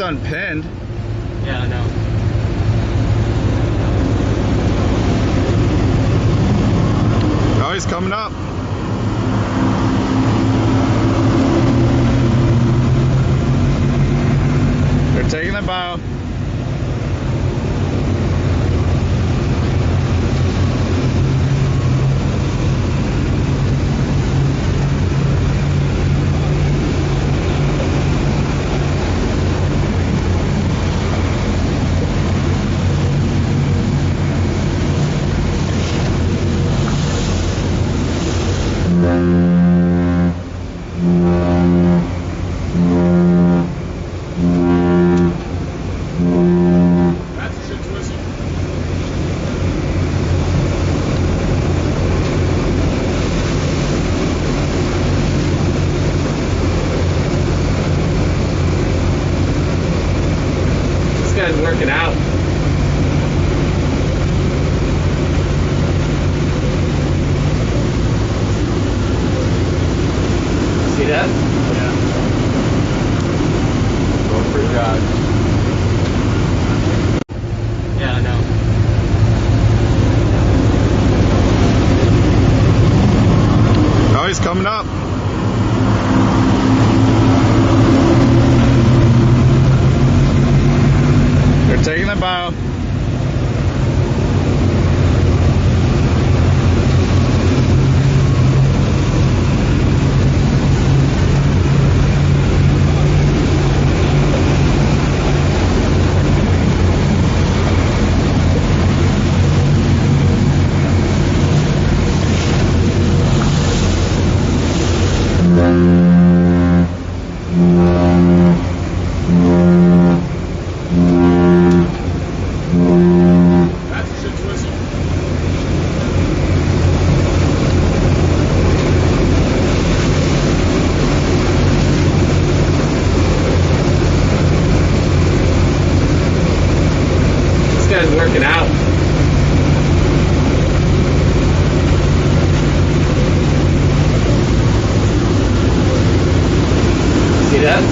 unpinned. Yeah, I know. Oh, he's coming up. They're taking the bow. That's a shit twistle. This guy's working out. See that? Yeah. Going for God. Yeah, I know. Oh, he's coming up. They're taking the bow. That's a shit twistle. This guy's working out. See that?